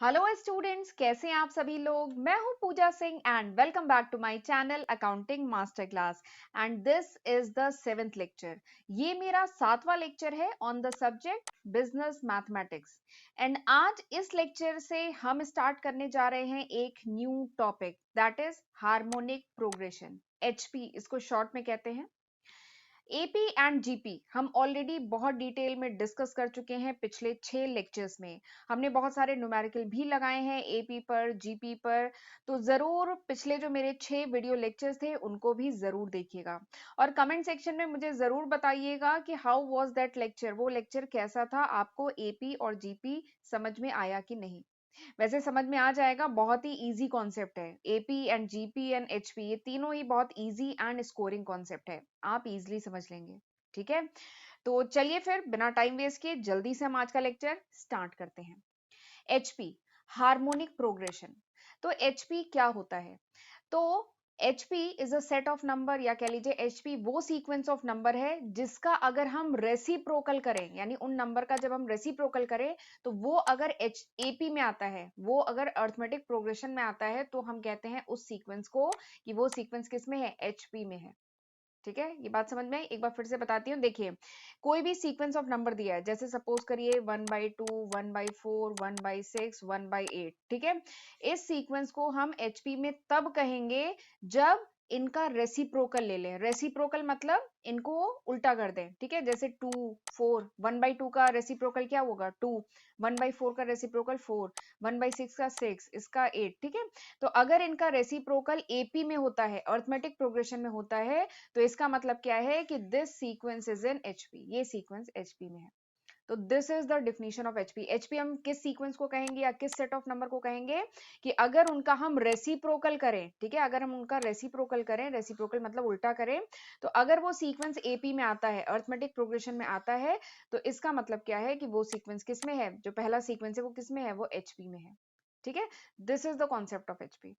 Hello students, कैसे हैं आप सभी लोग। मैं हूं Pooja Singh and welcome back to my channel accounting master class and this is the 7th lecture. ये मेरा 7वां लेक्चर है on the subject business mathematics. And आज इस लेक्चर से हम स्टार्ट करने जा रहे हैं एक new topic, that is harmonic progression. HP इसको शॉर्ट में कहते हैं। एपी एंड जीपी हम ऑलरेडी बहुत डिटेल में डिस्कस कर चुके हैं पिछले 6 लेक्चर्स में। हमने बहुत सारे न्यूमेरिकल भी लगाए हैं एपी पर, जीपी पर। तो जरूर पिछले जो मेरे 6 वीडियो लेक्चर्स थे उनको भी जरूर देखिएगा और कमेंट सेक्शन में मुझे जरूर बताइएगा कि हाउ वाज दैट लेक्चर, वो लेक्चर कैसा था, आपको एपी और जीपी समझ में आया कि नहीं। वैसे समझ में आ जाएगा, बहुत ही इजी कॉन्सेप्ट है। AP and GP and HP ये तीनों ही बहुत इजी एंड स्कोरिंग कॉन्सेप्ट है, आप इजीली समझ लेंगे। ठीक है, तो चलिए फिर बिना टाइम वेस्ट किए जल्दी से हम आज का लेक्चर स्टार्ट करते हैं। HP, harmonic progression. तो एचपी क्या होता है? तो HP is a set of number, या कह लीजिए HP वो सीक्वेंस ऑफ नंबर है जिसका अगर हम रेसिप्रोकल करें, यानी उन नंबर का जब हम रेसिप्रोकल करें तो वो अगर AP में आता है, वो अगर अर्थमेटिक प्रोग्रेशन में आता है, तो हम कहते हैं उस सीक्वेंस को कि वो सीक्वेंस किस में है, HP में है। ठीक है, ये बात समझ में आई? एक बार फिर से बताती हूँ। देखिए, कोई भी सीक्वेंस ऑफ नंबर दिया है, जैसे सपोज करिए 1/2, 1/4, 1/6, 1/8। ठीक है, इस सीक्वेंस को हम एचपी में तब कहेंगे जब इनका रेसिप्रोकल ले लें। रेसिप्रोकल मतलब इनको उल्टा कर दें। ठीक है, जैसे 2, 4, 1/2 का रेसिप्रोकल क्या होगा, 2, 1/4 का रेसिप्रोकल 4, 1/6 का 6, इसका 8। ठीक है, तो अगर इनका रेसिप्रोकल एपी में होता है, अर्थमेटिक प्रोग्रेशन में होता है, तो इसका मतलब क्या है कि this sequence is in HP, ये सीक्वेंस एचपी में है। तो this is the definition of HP. HP हम किस सीक्वेंस को कहेंगे या किस सेट ऑफ नंबर को कहेंगे कि अगर उनका हम रेसिप्रोकल करें। ठीक है, अगर हम उनका रेसिप्रोकल करें, रेसिप्रोकल मतलब उल्टा करें, तो अगर वो सीक्वेंस एपी में आता है, अर्थमेटिक प्रोग्रेशन में आता है, तो इसका मतलब क्या है कि वो सीक्वेंस किस में है, जो पहला सीक्वेंस है वो किस में है, वो एचपी में है। ठीक है, this is the concept of HP.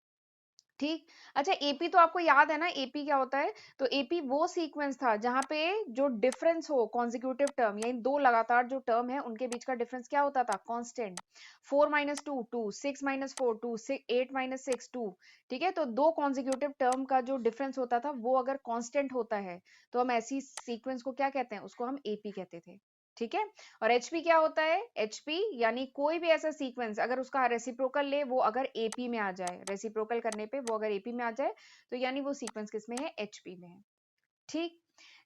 ठीक। अच्छा, एपी तो आपको याद है ना, एपी क्या होता है? तो एपी वो सीक्वेंस था जहां पे जो डिफरेंस हो कॉन्जिक्यूटिव टर्म, यानी दो लगातार जो टर्म है उनके बीच का डिफरेंस क्या होता था, कांस्टेंट। 4 - 2 2, 6 - 4 2, 8 - 6 2। ठीक है, तो दो कॉन्जिक्यूटिव टर्म का जो डिफरेंस होता था वो अगर कांस्टेंट होता है तो हम ऐसी सीक्वेंस को क्या कहते हैं, उसको हम एपी कहते थे। ठीक है, और एचपी क्या होता है? एचपी यानी कोई भी ऐसा सीक्वेंस अगर उसका रेसिप्रोकल ले, वो अगर एपी में आ जाए, रेसिप्रोकल करने पे वो अगर एपी में आ जाए, तो यानी वो सीक्वेंस किस में है, एचपी में है। ठीक,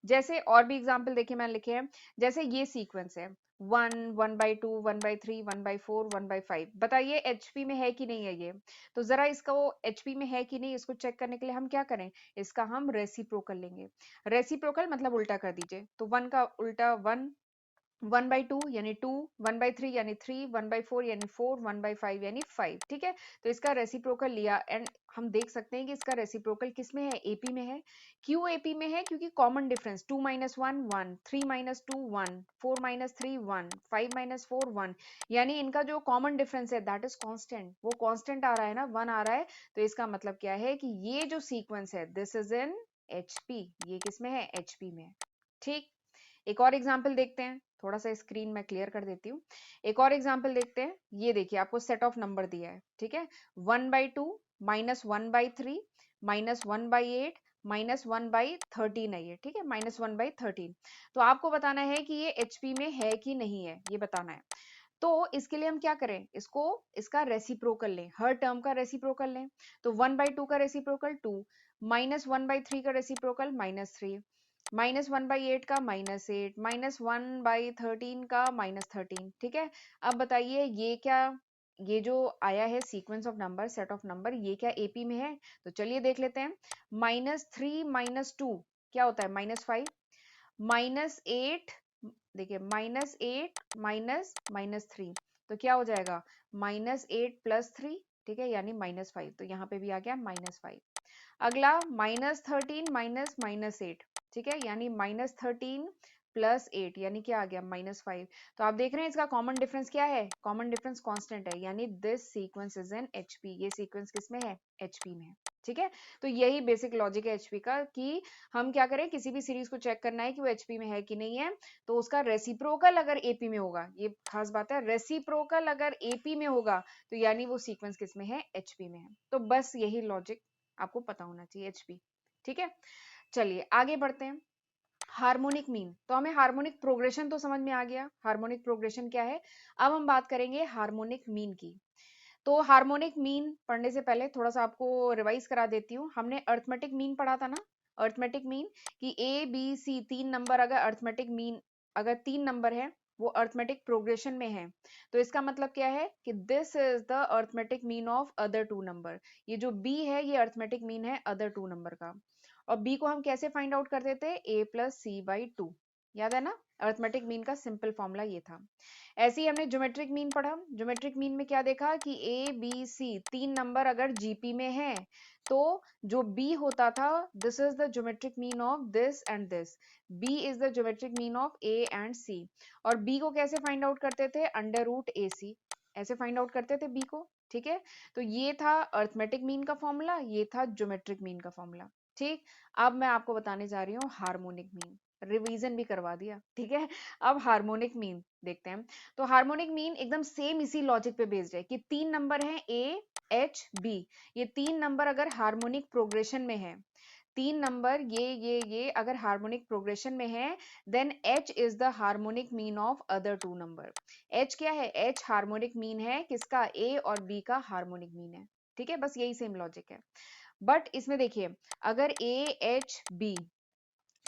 जैसे और भी एग्जांपल देखिए मैंने लिखे हैं। जैसे ये सीक्वेंस है 1, 1/2, 1/3, 1/4, 1/5। बताइए एचपी में है कि नहीं है ये? तो जरा इसका वो एचपी में है कि नहीं, इसको चेक करने के लिए हम क्या करें, इसका हम रेसिप्रोकल लेंगे। रेसिप्रोकल मतलब उल्टा कर दीजिए, तो 1 का उल्टा 1, 1/2 यानी 2, 1/3 यानी 3, 1/4 यानी 4, 1/5 यानी 5। ठीक है, तो इसका रेसिप्रोकल लिया एंड हम देख सकते हैं कि इसका रेसिप्रोकल किस में है, एपी में है। क्यों एपी में है? क्योंकि कॉमन डिफरेंस 2 - 1 1, 3 - 2 1, 4 - 3 1, 5 - 4 1, यानी इनका जो कॉमन डिफरेंस है दैट इज कांस्टेंट। वो कांस्टेंट आ रहा है ना, 1 आ रहा है। तो इसका मतलब क्या है कि ये जो सीक्वेंस है दिस इज इन एचपी, ये किस में है, एचपी में है। ठीक, एक और एग्जाम्पल देखते हैं, थोड़ा सा स्क्रीन में क्लियर कर देती हूँ। एक और एग्जाम्पल देखते हैं। ये देखिए, आपको सेट ऑफ नंबर दिया है। ठीक है, 1/2 -1/3 -1/8 -1/13 है ये। ठीक है, -1/13। तो आपको बताना है कि ये एचपी में है कि नहीं है, ये बताना है। तो इसके लिए हम क्या करें, इसको इसका रेसिप्रोकल लें, हर टर्म का रेसिप्रोकल लें। तो 1/2 का रेसिप्रोकल 2, -1/3 का रेसिप्रोकल -3, -1/8 का -8, -1/13 का -13। ठीक है, अब बताइए ये क्या, ये जो आया है sequence of number, set of number, ये क्या एपी में है? तो चलिए देख लेते हैं। -3 - 2 क्या होता है, -5, -8, देखिए -8 -3, तो क्या हो जाएगा, -8 + 3। ठीक है, यानी -5, तो यहाँ पे भी आ गया -5। अगला -13 -8। ठीक है, यानी -13 + 8, यानी क्या आ गया, -5। तो आप देख रहे हैं इसका कॉमन डिफरेंस क्या है, कॉमन डिफरेंस कांस्टेंट है, यानी this sequence is in HP, ये सीक्वेंस किस में है, एचपी में है। ठीक है, तो यही बेसिक लॉजिक है एचपी का कि हम क्या करें, किसी भी सीरीज को चेक करना है कि वो एचपी में है कि नहीं है, तो उसका रेसिप्रोकल अगर एपी में होगा, ये खास बात है, रेसिप्रोकल अगर एपी में होगा तो यानी वो सीक्वेंस किस में है, एचपी में है। तो बस यही लॉजिक आपको पता होना चाहिए, एचपी। ठीक है, चलिए आगे बढ़ते हैं। हार्मोनिक मीन, तो हमें हार्मोनिक प्रोग्रेशन तो समझ में आ गया, हार्मोनिक प्रोग्रेशन क्या है। अब हम बात करेंगे हार्मोनिक मीन की। तो हार्मोनिक मीन पढ़ने से पहले थोड़ा सा आपको रिवाइज करा देती हूँ। हमने अर्थमेटिक मीन पढ़ा था ना, अर्थमेटिक मीन कि ए बी सी तीन नंबर अगर अर्थमेटिक मीन, अगर तीन नंबर है वो अर्थमेटिक प्रोग्रेशन में है, तो इसका मतलब क्या है कि this is the arithmetic mean of other two number. ये जो बी है ये अर्थमेटिक मीन है अदर टू नंबर का। और बी को हम कैसे फाइंड आउट करते थे, ए प्लस सी बाई टू, याद है ना, अर्थमेटिक मीन का सिंपल फॉर्मूला ये था। ऐसे ही हमने ज्योमेट्रिक मीन पढ़ा, ज्योमेट्रिक मीन में क्या देखा कि ए बी सी तीन नंबर अगर जीपी में है तो जो बी होता था, this is the geometric mean of this and this, B is the geometric mean of A and C. और बी को कैसे फाइंड आउट करते थे, अंडर रूट ए सी, ऐसे फाइंड आउट करते थे बी को। ठीक है, तो ये था अर्थमेटिक मीन का फॉर्मूला, ये था ज्योमेट्रिक मीन का फॉर्मूला। ठीक, अब मैं आपको बताने जा रही हूँ हार्मोनिक मीन, रिवीजन भी करवा दिया। ठीक है, अब हार्मोनिक मीन देखते हैं। तो हार्मोनिक मीन एकदम सेम इसी लॉजिक पे बेस्ड है कि तीन नंबर है ए एच बी, ये तीन नंबर अगर हार्मोनिक प्रोग्रेशन में है, तीन नंबर ये अगर हार्मोनिक प्रोग्रेशन में है, then h is the harmonic mean of other two number. H क्या है, एच हार्मोनिक मीन है किसका, ए और बी का हार्मोनिक मीन है। ठीक है, बस यही सेम लॉजिक है। बट इसमें देखिए, अगर ए एच बी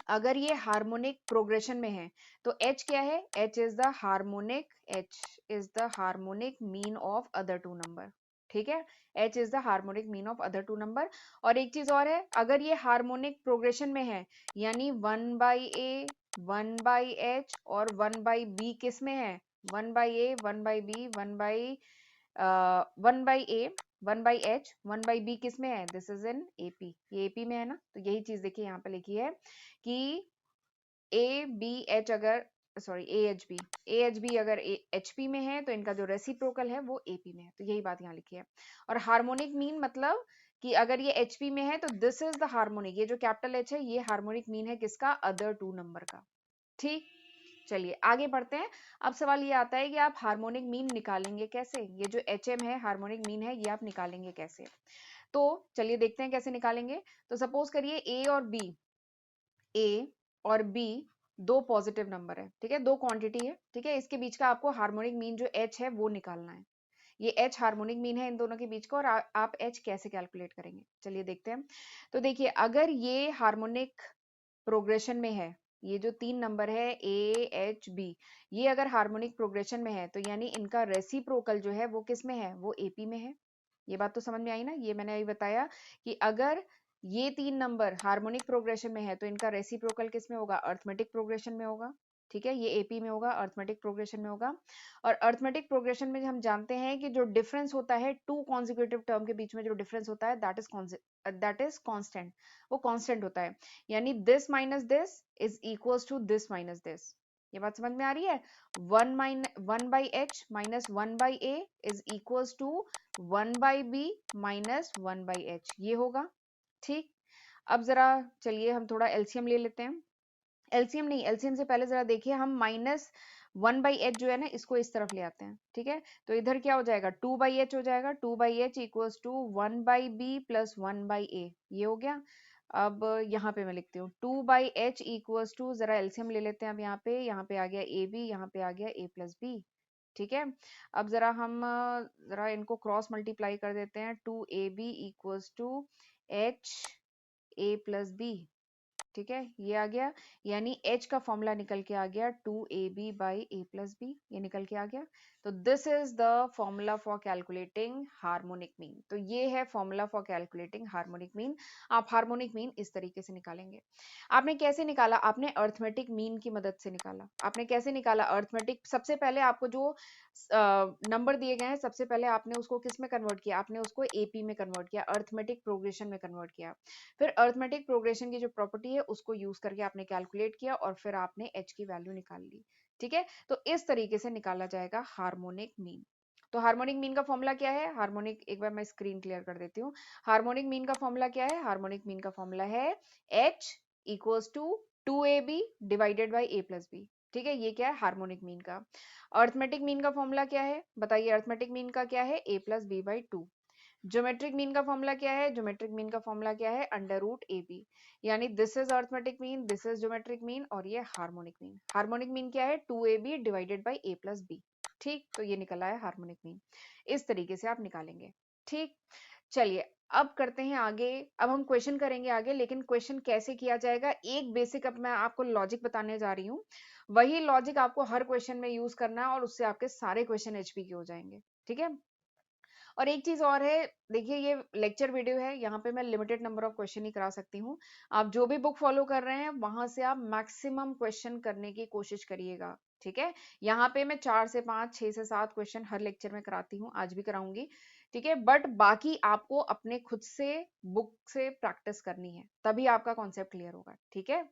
अगर ये हार्मोनिक प्रोग्रेशन में है तो H क्या है, H is the harmonic, H is the harmonic mean of other two number. ठीक है, H is the harmonic mean of other two number. और एक चीज और है, अगर ये हार्मोनिक प्रोग्रेशन में है यानी 1/a 1/h और 1/b किस में है, 1/a 1/b 1/a 1/h 1/b किस में है, दिस इज इन AP, ये AP में है ना। तो यही चीज देखिए यहाँ पे लिखी है कि ए बी एच अगर, सॉरी ए एच बी अगर एच पी में है तो इनका जो रेसिप्रोकल है वो एपी में है। तो यही बात यहाँ लिखी है। और हार्मोनिक मीन मतलब कि अगर ये एच पी में है तो दिस इज द हार्मोनिक, ये जो कैपिटल एच है ये हार्मोनिक मीन है किसका, अदर टू नंबर का। ठीक, चलिए आगे बढ़ते हैं। अब सवाल ये आता है कि आप हार्मोनिक मीन निकालेंगे कैसे, ये जो एच एम है हार्मोनिक मीन है ये आप निकालेंगे कैसे। तो चलिए देखते हैं कैसे निकालेंगे। तो सपोज करिए ए और बी दो पॉजिटिव नंबर है, ठीक है, दो क्वांटिटी है, ठीक है, इसके बीच का आपको हार्मोनिक मीन जो एच है वो निकालना है। ये एच हार्मोनिक मीन है इन दोनों के बीच का, और आप एच कैसे कैलकुलेट करेंगे, चलिए देखते हैं। तो देखिए, अगर ये हार्मोनिक प्रोग्रेशन में है, ये जो तीन नंबर है ए एच बी, ये अगर हार्मोनिक प्रोग्रेशन में है तो यानी इनका रेसिप्रोकल जो है वो किस में है, वो एपी में है। ये बात तो समझ में आई ना, ये मैंने अभी बताया कि अगर ये तीन नंबर हार्मोनिक प्रोग्रेशन में है तो इनका रेसिप्रोकल किस में होगा, अर्थमेटिक प्रोग्रेशन में होगा। ठीक है, ये एपी में होगा, अर्थमेटिक प्रोग्रेशन में होगा। और अर्थमेटिक प्रोग्रेशन में हम जानते हैं कि जो डिफरेंस होता है टू कॉन्जिक्यूटिव टर्म के बीच में, जो डिफरेंस होता है दैट इज कांस्टेंट, वो कांस्टेंट होता है। यानी this minus this is equals to this minus this. ये बात समझ में आ रही है, 1/h minus 1/a is equals to 1/b minus 1/h, ये होगा। ठीक, अब जरा चलिए हम थोड़ा एलसीएम ले लेते हैं। एलसीएम नहीं, एलसीएम से पहले जरा देखिए, हम माइनस 1/h जो है ना इसको इस तरफ ले आते हैं। ठीक है, तो इधर क्या हो जाएगा, 2/h हो जाएगा, 2/h equals to 1/b plus 1/a, ये हो गया। अब यहाँ पे मैं लिखती हूँ 2/h इक्वल्स टू, जरा एलसीएम ले लेते हैं। अब यहाँ पे आ गया ए बी, यहाँ पे आ गया a प्लस बी। ठीक है, अब जरा हम जरा इनको क्रॉस मल्टीप्लाई कर देते हैं, 2ab equals to h a plus b. ठीक है, ये आ गया, यानी H का फॉर्मूला निकल के आ गया 2ab by a plus b, ये निकल के आ गया। तो this is the formula for calculating harmonic mean. तो ये है formula for calculating harmonic mean. आप हार्मोनिक मीन इस तरीके से निकालेंगे। आपने कैसे निकाला, आपने अर्थमेटिक मीन की मदद से निकाला। आपने कैसे निकाला, अर्थमेटिक, सबसे पहले आपको जो नंबर दिए गए हैं सबसे पहले आपने उसको किस में कन्वर्ट किया, आपने उसको एपी में कन्वर्ट किया, अर्थमेटिक प्रोग्रेशन में कन्वर्ट किया। फिर अर्थमेटिक प्रोग्रेशन की जो प्रॉपर्टी है उसको यूज करके आपने कैलकुलेट किया और फिर आपने एच की वैल्यू निकाल ली। ठीक है, तो इस तरीके से निकाला जाएगा हार्मोनिक मीन। तो हार्मोनिक मीन का फॉर्मूला क्या है? हार्मोनिक, एक बार मैं स्क्रीन क्लियर कर देती हूँ। हार्मोनिक मीन का फॉर्मूला क्या है? हार्मोनिक मीन का फॉर्मूला है h equals to 2ab divided by a plus b। ठीक है, ये क्या है? हार्मोनिक मीन का। अर्थमेटिक मीन का फॉर्मूला क्या है? बताइए, अर्थमेटिक मीन का क्या है? a plus B by 2। Geometric mean का फॉर्मूला क्या है? ज्योमेट्रिक मीन का फॉर्मूला क्या है? अंडर रूट ए बी। यानी this is arithmetic mean, this is geometric mean, और ये हार्मोनिक मीन। हार्मोनिक मीन क्या है? 2ab divided by a plus b. ठीक, तो ये निकला है हार्मोनिक मीन। इस तरीके से आप निकालेंगे। ठीक, चलिए अब करते हैं आगे। अब हम क्वेश्चन करेंगे आगे, लेकिन क्वेश्चन कैसे किया जाएगा, एक बेसिक अब मैं आपको लॉजिक बताने जा रही हूँ। वही लॉजिक आपको हर क्वेश्चन में यूज करना है और उससे आपके सारे क्वेश्चन एचपी के हो जाएंगे। ठीक है, और एक चीज और है, देखिए ये लेक्चर वीडियो है, यहाँ पे मैं लिमिटेड नंबर ऑफ क्वेश्चन ही करा सकती हूँ। आप जो भी बुक फॉलो कर रहे हैं वहां से आप मैक्सिमम क्वेश्चन करने की कोशिश करिएगा। ठीक है, यहाँ पे मैं 4 से 5, 6 से 7 क्वेश्चन हर लेक्चर में कराती हूँ, आज भी कराऊंगी। ठीक है, बट बाकी आपको अपने खुद से बुक से प्रैक्टिस करनी है, तभी आपका कॉन्सेप्ट क्लियर होगा। ठीक है,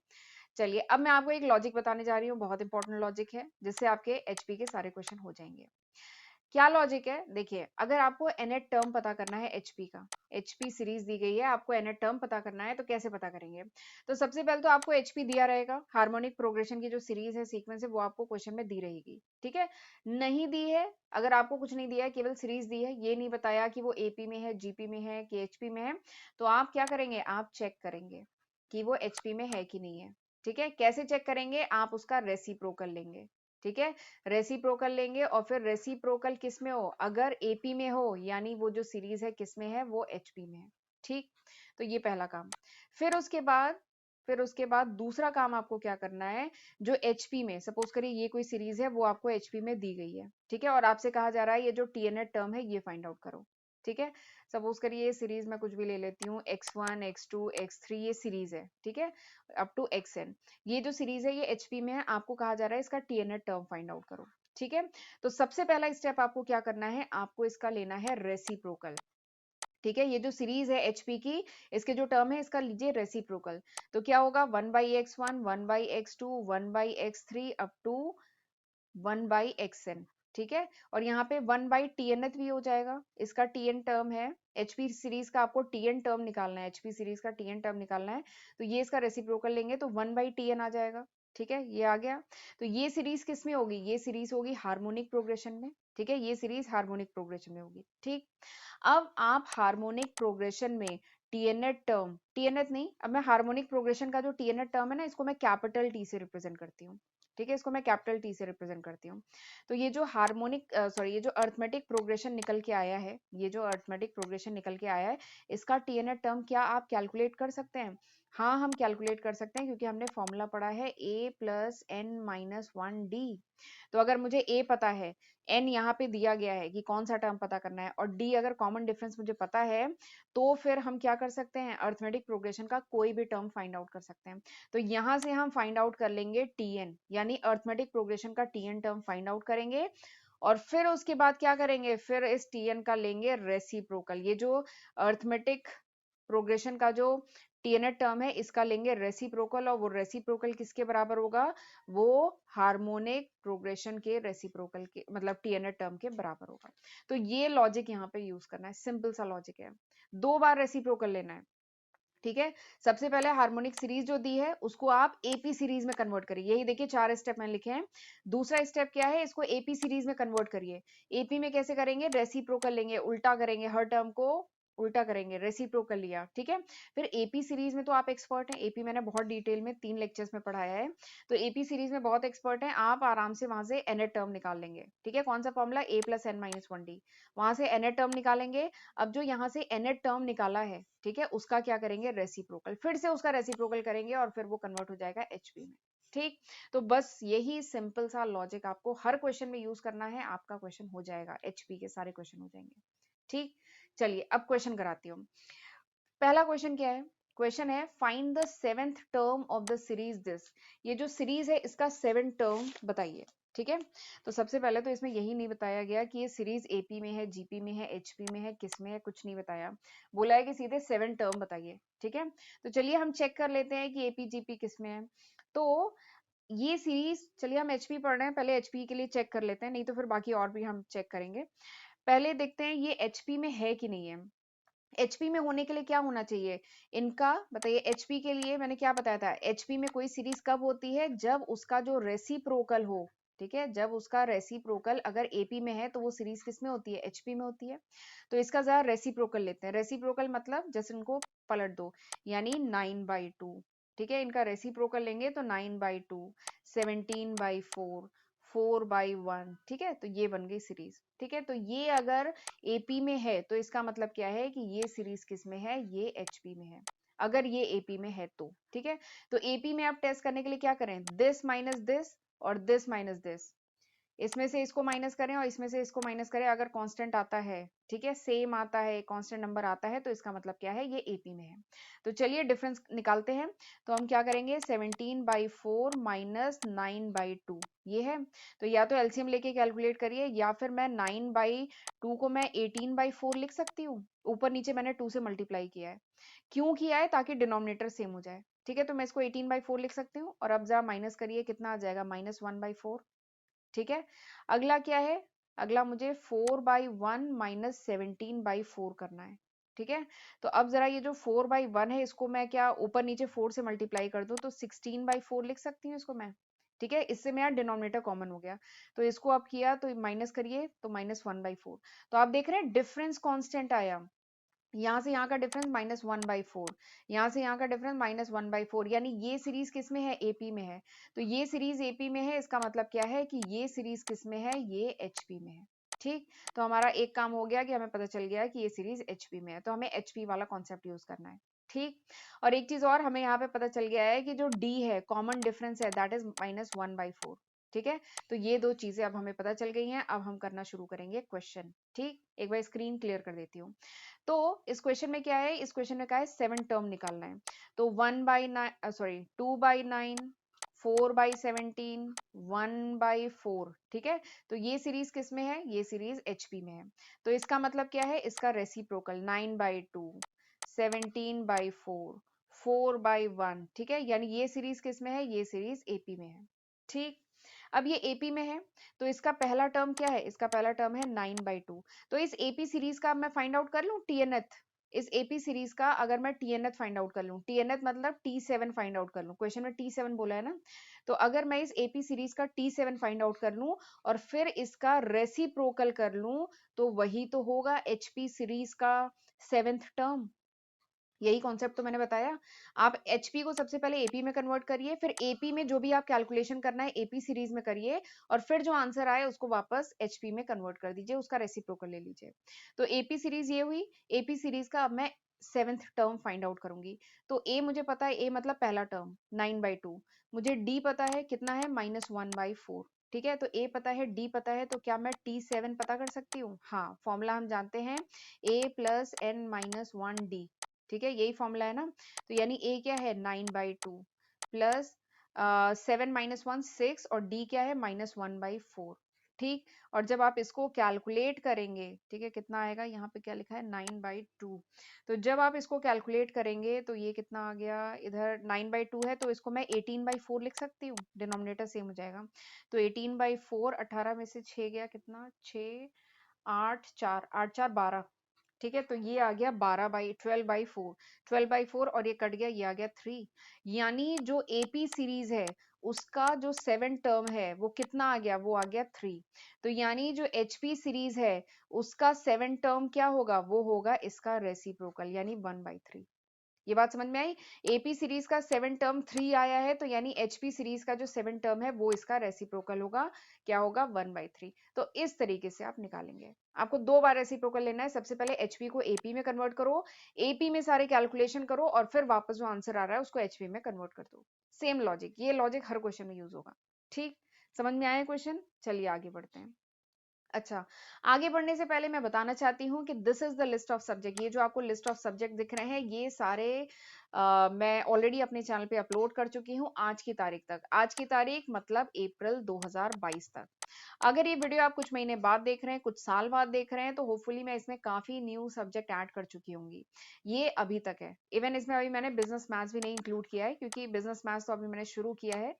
चलिए अब मैं आपको एक लॉजिक बताने जा रही हूँ, बहुत इंपॉर्टेंट लॉजिक है, जिससे आपके एचपी के सारे क्वेश्चन हो जाएंगे। क्या लॉजिक है? देखिए, अगर आपको एनएट टर्म पता करना है एचपी का, एचपी सीरीज दी गई है, आपको एनएट टर्म पता करना है, तो कैसे पता करेंगे? तो सबसे पहले तो आपको एचपी दिया रहेगा, हार्मोनिक प्रोग्रेशन की जो सीरीज है, सीक्वेंस है, वो आपको क्वेश्चन में दी रहेगी। ठीक है, नहीं दी है, अगर आपको कुछ नहीं दिया है, केवल सीरीज दी है, ये नहीं बताया कि वो एपी में है, जीपी में है कि एचपी में है, तो आप क्या करेंगे? आप चेक करेंगे कि वो एचपी में है कि नहीं है। ठीक है, कैसे चेक करेंगे? आप उसका रेसिप्रोकल लेंगे। ठीक है, रेसिप्रोकल लेंगे, और फिर रेसिप्रोकल किस में हो? अगर एपी में हो, यानी वो जो सीरीज है किस में है? वो एचपी में है। ठीक, तो ये पहला काम। फिर उसके बाद दूसरा काम आपको क्या करना है? जो एचपी में, सपोज करिए ये कोई सीरीज है, वो आपको एचपी में दी गई है। ठीक है, और आपसे कहा जा रहा है ये जो टीएनएट टर्म है ये फाइंड आउट करो। ठीक है, सपोज करिए ये सीरीज मैं कुछ भी ले लेती हूँ, x1 x2 x3, ये सीरीज है। ठीक है, अप टू xn, ये जो सीरीज है ये एचपी में है, आपको कहा जा रहा है इसका टीएनएट टर्म फाइंड आउट करो। ठीक है, तो सबसे पहला स्टेप आपको क्या करना है? आपको इसका लेना है रेसिप्रोकल। ठीक है, ये जो सीरीज है एचपी की, इसके जो टर्म है इसका लीजिए रेसिप्रोकल। तो क्या होगा? 1/x1 1/x2 1/x3 up to 1/xn। ठीक है, और यहाँ पे 1/tnth भी हो जाएगा, इसका टीएन टर्म है। एचपी सीरीज का आपको टीएन टर्म निकालना है, एचपी सीरीज का टीएन टर्म निकालना है, तो ये इसका रेसिप्रोकल लेंगे तो 1/tn आ जाएगा। ठीक है, ये आ गया। तो ये सीरीज किस में होगी? ये सीरीज होगी हार्मोनिक प्रोग्रेशन में। ठीक है, ये सीरीज हार्मोनिक प्रोग्रेशन में होगी। ठीक, अब आप हार्मोनिक प्रोग्रेशन में टीएनएट टर्म, टीएनएट नहीं, अब मैं हार्मोनिक प्रोग्रेशन का जो टीएनएट टर्म है ना, इसको मैं कैपिटल टी से रिप्रेजेंट करती हूँ। ठीक है, इसको मैं कैपिटल टी से रिप्रेजेंट करती हूँ। तो ये जो हार्मोनिक सॉरी ये जो अर्थमेटिक प्रोग्रेशन निकल के आया है, ये जो अर्थमेटिक प्रोग्रेशन निकल के आया है, इसका टीएनएट टर्म क्या आप कैलकुलेट कर सकते हैं? हाँ, हम कैलकुलेट कर सकते हैं, क्योंकि हमने फॉर्मूला पढ़ा है a plus n minus 1d। तो अगर मुझे a पता है, n यहाँ पे दिया गया है कि कौन सा टर्म पता करना है, और d अगर कॉमन डिफरेंस मुझे पता है, तो फिर हम क्या कर सकते हैं? अर्थमेटिक प्रोग्रेशन का कोई भी टर्म फाइंड आउट कर सकते हैं। तो यहाँ से हम फाइंड आउट कर लेंगे tn, यानी अर्थमेटिक प्रोग्रेशन का tn टर्म फाइंड आउट करेंगे, और फिर उसके बाद क्या करेंगे? फिर इस tn का लेंगे रेसिप्रोकल। ये जो अर्थमेटिक प्रोग्रेशन का जो टीएनएट टर्म है, इसका लेंगे रेसिप्रोकल, और वो रेसिप्रोकल किसके बराबर होगा? वो हार्मोनिक प्रोग्रेशन के रेसिप्रोकल के, मतलब टीएनएट टर्म के बराबर होगा। तो ये लॉजिक यहाँ पे यूज करना है, सिंपल सा लॉजिक है। 2 बार रेसिप्रोकल लेना है। ठीक है, सबसे पहले हार्मोनिक सीरीज जो दी है उसको आप एपी सीरीज में कन्वर्ट करिए, यही देखिए 4 स्टेप मैंने लिखे हैं। दूसरा स्टेप क्या है? इसको एपी सीरीज में कन्वर्ट करिए। एपी में कैसे करेंगे? रेसिप्रोकल लेंगे, उल्टा करेंगे, हर टर्म को उल्टा करेंगे, रेसिप्रोकल लिया। ठीक है, फिर एपी सीरीज में तो आप एक्सपर्ट हैं, एपी मैंने बहुत डिटेल में 3 लेक्चर्स में पढ़ाया है, तो एपी सीरीज में बहुत एक्सपर्ट हैं आप, आराम से वहां से एनएट टर्म निकाल लेंगे। ठीक है, कौन सा formula? a plus n minus 1d, वहां से एनएट टर्म निकालेंगे। अब जो यहाँ से एनएट टर्म निकाला है, ठीक है, उसका क्या करेंगे? रेसिप्रोकल, फिर से उसका रेसिप्रोकल करेंगे, और फिर वो कन्वर्ट हो जाएगा एचपी में। ठीक, तो बस यही सिंपल सा लॉजिक आपको हर क्वेश्चन में यूज करना है, आपका क्वेश्चन हो जाएगा, एचपी के सारे क्वेश्चन हो जाएंगे। ठीक, चलिए अब क्वेश्चन कराती हूँ। पहला क्वेश्चन क्या है? क्वेश्चन है find the seventh term of the series this. ये जो सीरीज है इसका 7 टर्म बताइए। ठीक है, तो सबसे पहले तो इसमें यही नहीं बताया गया कि ये सीरीज एपी में है, जीपी में है, एचपी में है, किस में है, कुछ नहीं बताया। बोला है कि सीधे 7 टर्म बताइए। ठीक है, तो चलिए हम चेक कर लेते हैं कि एपी जीपी किस में है। तो ये सीरीज, चलिए हम एचपी पढ़ रहे हैं, पहले एचपी के लिए चेक कर लेते हैं, नहीं तो फिर बाकी और भी हम चेक करेंगे। पहले देखते हैं ये एचपी में है कि नहीं है। एचपी में होने के लिए क्या होना चाहिए इनका, बताइए। एचपी के लिए मैंने क्या बताया था, एचपी में कोई सीरीज कब होती है, जब उसका जो रेसिप्रोकल हो। ठीक है, जब उसका रेसिप्रोकल अगर एपी में है तो वो सीरीज किस में होती है, एचपी में होती है। तो इसका जरा रेसिप्रोकल लेते हैं। रेसिप्रोकल मतलब जैसे इनको पलट दो, यानी 9/2। ठीक है, इनका रेसिप्रोकल लेंगे तो 9/2, 17/4, 4/1। ठीक है, तो ये बन गई सीरीज। ठीक है, तो ये अगर एपी में है तो इसका मतलब क्या है कि ये सीरीज किस में है, ये एचपी में है, अगर ये एपी में है तो। ठीक है, तो एपी में आप टेस्ट करने के लिए क्या करें, दिस माइनस दिस और दिस माइनस दिस, इसमें से इसको माइनस करें और इसमें से इसको माइनस करें। अगर कांस्टेंट आता है, ठीक है, सेम आता है, कांस्टेंट नंबर आता है, तो इसका मतलब क्या है, ये एपी में है। तो चलिए डिफरेंस निकालते हैं। तो हम क्या करेंगे, 17/4 माइनस 9/2 ये है। तो या तो एलसीएम लेके कैलकुलेट करिए, या फिर मैं 9/2 को मैं 18/4 लिख सकती हूँ। ऊपर नीचे मैंने 2 से मल्टीप्लाई किया है। क्यों किया है, ताकि डिनोमिनेटर सेम हो जाए। ठीक है, तो मैं इसको 18/4 लिख सकती हूँ। और अब जरा माइनस करिए, कितना आ जाएगा, -1/4। ठीक है, अगला क्या है, अगला मुझे 4/1 माइनस 17/4 करना है। ठीक है, तो अब जरा ये जो 4/1 है, इसको मैं क्या ऊपर नीचे 4 से मल्टीप्लाई कर दूं तो 16/4 लिख सकती हूँ इसको मैं। ठीक है, इससे मेरा डिनोमिनेटर कॉमन हो गया। तो इसको आप किया तो माइनस करिए तो -1/4। तो आप देख रहे हैं डिफरेंस कांस्टेंट आया। यहाँ से यहाँ का डिफरेंस -1/4, यहाँ से यहाँ का डिफरेंस -1/4, यानी ये सीरीज किस में है, एपी में है। तो ये सीरीज एपी में है, इसका मतलब क्या है कि ये सीरीज किस में है, ये एचपी में है। ठीक, तो हमारा एक काम हो गया कि हमें पता चल गया कि ये सीरीज एचपी में है, तो हमें एचपी वाला कॉन्सेप्ट यूज करना है। ठीक, और एक चीज और हमें यहाँ पे पता चल गया है कि जो डी है, कॉमन डिफरेंस है, दैट इज -1/4। ठीक है, तो ये दो चीजें अब हमें पता चल गई हैं। अब हम करना शुरू करेंगे क्वेश्चन। ठीक, एक बार स्क्रीन क्लियर कर देती हूँ। तो इस क्वेश्चन में क्या है, इस क्वेश्चन में क्या है, 7 टर्म निकालना है। तो 1/9 सॉरी 2/9, 4/17, 1/4। ठीक है, तो ये सीरीज किस में है, ये सीरीज एचपी में है। तो इसका मतलब क्या है, इसका रेसिप्रोकल 9/2, 17/4, 4/1। ठीक है, यानी ये सीरीज किस में है, ये सीरीज एपी में है। ठीक, अब ये एपी में है, तो इसका पहला टर्म क्या है, इसका पहला टर्म है 9/2। तो इस एपी सीरीज का मैं फाइंड आउट कर लूं टीएनएथ। इस एपी सीरीज का अगर मैं टीएनएथ फाइंड आउट कर लूं, टीएनएथ मतलब T7 फाइंड आउट कर लूं, क्वेश्चन में T7 बोला है ना। तो अगर मैं इस एपी सीरीज का T7 फाइंड आउट कर लूं और फिर इसका रेसिप्रोकल कर लूं, तो वही तो होगा एचपी सीरीज का 7th टर्म। यही कॉन्सेप्ट तो मैंने बताया। आप एचपी को सबसे पहले एपी में कन्वर्ट करिए, फिर एपी में जो भी आप कैलकुलेशन करना है एपी सीरीज में करिए, और फिर जो आंसर आए उसको वापस एचपी में कन्वर्ट कर दीजिए, उसका रेसिप्रोकल ले लीजिए। तो एपी सीरीज ये हुई। एपी सीरीज का अब मैं 7th टर्म फाइंड आउट करूंगी। तो ए मुझे पता है, ए मतलब पहला टर्म 9/2। मुझे डी पता है, कितना है, -1/4। ठीक है, तो ए पता है, डी पता है, तो क्या मैं T7 पता कर सकती हूँ, हाँ, फॉर्मूला हम जानते हैं, a + n-1d। ठीक है, यही फॉर्मूला है ना। तो यानी ए क्या है, 9/2 प्लस 7 - 1 6, और डी क्या है, -1/4। ठीक, और जब आप इसको कैलकुलेट करेंगे, ठीक है, कितना आएगा, यहाँ पे क्या लिखा है, 9/2। तो जब आप इसको कैलकुलेट करेंगे तो ये कितना आ गया, इधर 9/2 है तो इसको मैं 18/4 लिख सकती हूँ, डिनोमिनेटर सेम हो जाएगा। तो 18/4, 18 में से 6 गया, कितना, 6, 8, 4, 8, 4, 12। ठीक है, तो ये आ गया 12/4, 12/4, और ये कट गया, ये आ गया 3। यानी जो एपी सीरीज है उसका जो 7 टर्म है वो कितना आ गया, वो आ गया 3। तो यानी जो एचपी सीरीज है उसका 7 टर्म क्या होगा, वो होगा इसका रेसिप्रोकल, यानी 1/3। ये बात समझ में आई। एपी सीरीज का 7 टर्म 3 आया है, तो यानी एचपी सीरीज का जो 7 टर्म है वो इसका रेसिप्रोकल होगा, क्या होगा, 1/3। तो इस तरीके से आप निकालेंगे। आपको 2 बार रेसिप्रोकल लेना है, सबसे पहले एचपी को एपी में कन्वर्ट करो, एपी में सारे कैलकुलेशन करो, और फिर वापस जो आंसर आ रहा है उसको एचपी में कन्वर्ट कर दो। सेम लॉजिक, ये लॉजिक हर क्वेश्चन में यूज होगा। ठीक, समझ में आया क्वेश्चन, चलिए आगे बढ़ते हैं। अच्छा, आगे बढ़ने से पहले मैं बताना चाहती हूँ कि this is the list of subject. ये जो आपको लिस्ट ऑफ सब्जेक्ट दिख रहे हैं, ये सारे मैं ऑलरेडी अपने चैनल पे अपलोड कर चुकी हूँ आज की तारीख तक। आज की तारीख मतलब अप्रैल 2022 तक। अगर ये वीडियो आप कुछ महीने बाद देख रहे हैं, कुछ साल बाद देख रहे हैं, तो होपफुली मैं इसमें काफी न्यू सब्जेक्ट ऐड कर चुकी होंगी। ये अभी तक है। इवन इसमें अभी मैंने बिजनेस मैथ्स भी नहीं इंक्लूड किया है, क्योंकि बिजनेस मैथ्स तो अभी मैंने शुरू किया है।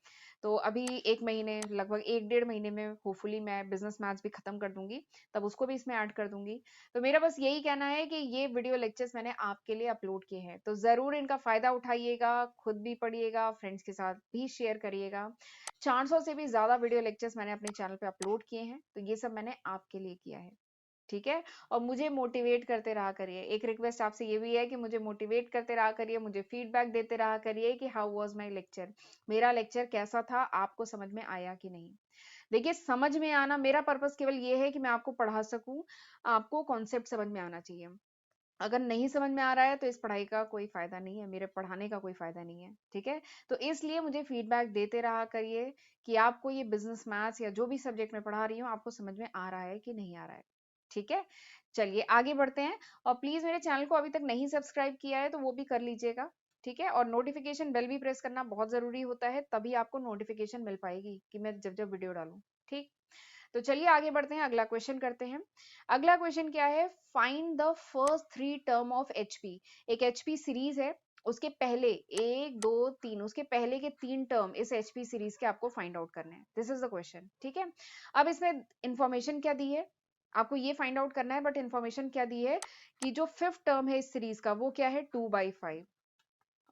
तो अभी 1 महीने, लगभग 1 डेढ़ महीने में होपफुली मैं बिजनेस मैथ्स भी खत्म कर दूंगी, तब उसको भी इसमें ऐड कर दूंगी। तो मेरा बस यही कहना है कि ये वीडियो लेक्चर्स मैंने आपके लिए अपलोड किए हैं, तो जरूर इनका फायदा उठाइएगा, खुद भी पढ़िएगा, फ्रेंड्स के साथ भी शेयर करिएगा। 400 से भी ज्यादा वीडियो लेक्चर्स मैंने अपने चैनल पे अपलोड किए हैं, तो ये सब मैंने आपके लिए किया है। ठीक है। और मुझे मोटिवेट करते रहा करिए। एक रिक्वेस्ट आपसे ये भी है कि मुझे मोटिवेट करते रहा करिए, मुझे फीडबैक देते रहा करिए कि हाउ वाज माय लेक्चर, मेरा लेक्चर कैसा था, आपको समझ में आया कि नहीं। देखिए, समझ में आना, मेरा पर्पस केवल ये है कि मैं आपको पढ़ा सकूं, आपको कॉन्सेप्ट समझ में आना चाहिए। अगर नहीं समझ में आ रहा है तो इस पढ़ाई का कोई फायदा नहीं है, मेरे पढ़ाने का कोई फायदा नहीं है। ठीक है। तो इसलिए मुझे फीडबैक देते रहा करिए कि आपको ये बिजनेस मैथ्स या जो भी सब्जेक्ट मैं पढ़ा रही हूँ, आपको समझ में आ रहा है कि नहीं आ रहा है। ठीक है। चलिए आगे बढ़ते हैं। और प्लीज मेरे चैनल को अभी तक नहीं सब्सक्राइब किया है तो वो भी कर लीजिएगा। ठीक है। और नोटिफिकेशन बेल भी प्रेस करना बहुत जरूरी होता है, तभी आपको नोटिफिकेशन मिल पाएगी कि मैं जब जब वीडियो डालूं। ठीक। तो चलिए आगे बढ़ते हैं, अगला क्वेश्चन करते हैं। अगला क्वेश्चन क्या है? Find the first 3 term of HP. एक एचपी सीरीज है, उसके पहले 1 2 3, उसके पहले के 3 टर्म इस एचपी सीरीज के आपको फाइंड आउट करने हैं। This is the question. ठीक है। अब इसमें इंफॉर्मेशन क्या दी है, आपको ये फाइंड आउट करना है, बट इंफॉर्मेशन क्या दी है कि जो 5th टर्म है इस सीरीज का वो क्या है 2/5,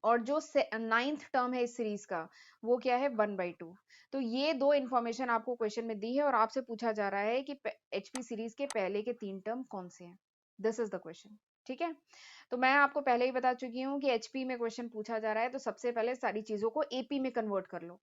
और जो 9th टर्म है इस सीरीज का वो क्या है 1/2। तो ये दो इंफॉर्मेशन आपको क्वेश्चन में दी है और आपसे पूछा जा रहा है कि एचपी सीरीज के पहले के 3 टर्म कौन से हैं। This is the question. ठीक है। तो मैं आपको पहले ही बता चुकी हूँ कि एचपी में क्वेश्चन पूछा जा रहा है, तो सबसे पहले सारी चीजों को एपी में कन्वर्ट कर लो।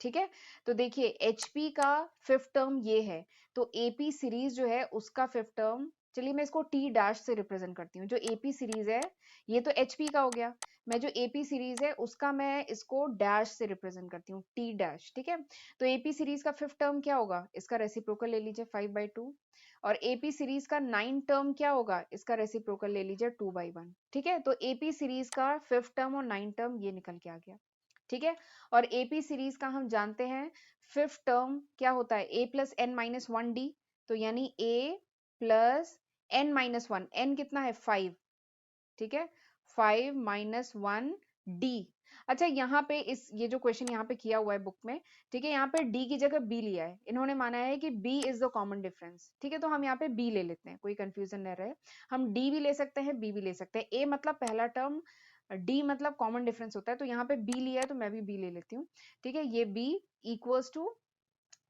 ठीक है। तो देखिए, एचपी का 5th टर्म ये है, तो एपी सीरीज जो है उसका 5th टर्म, चलिए मैं इसको टी डैश से रिप्रेजेंट करती हूँ। जो एपी सीरीज है ये तो एचपी का हो गया, मैं जो एपी सीरीज है उसका मैं इसको डैश से रिप्रेजेंट करती हूँ, टी डैश। ठीक है। तो एपी सीरीज का 5th टर्म क्या होगा, इसका रेसिप्रोकल ले लीजिए 5/2। और एपी सीरीज का 9th टर्म क्या होगा, इसका रेसिप्रोकल ले लीजिए 2/1। ठीक है। तो एपी सीरीज का 5th टर्म और 9th टर्म ये निकल के आ गया। ठीक है। और एपी सीरीज का हम जानते हैं 5th टर्म क्या होता है, a plus n minus 1d। तो यानी a plus n minus 1, n कितना है 5। ठीक है। 5 माइनस 1 डी। अच्छा, यहाँ पे इस ये जो क्वेश्चन यहाँ पे किया हुआ है बुक में, ठीक है, यहाँ पे डी की जगह बी लिया है, इन्होंने माना है कि b is the common difference. ठीक है। तो हम यहाँ पे बी ले लेते हैं, कोई कंफ्यूजन न रहे। हम डी भी ले सकते हैं, बी भी ले सकते हैं। ए मतलब पहला टर्म, डी मतलब कॉमन डिफरेंस होता है, तो यहाँ पे बी लिया है तो मैं भी बी ले लेती हूँ। ठीक है। ये बी इक्वल्स टू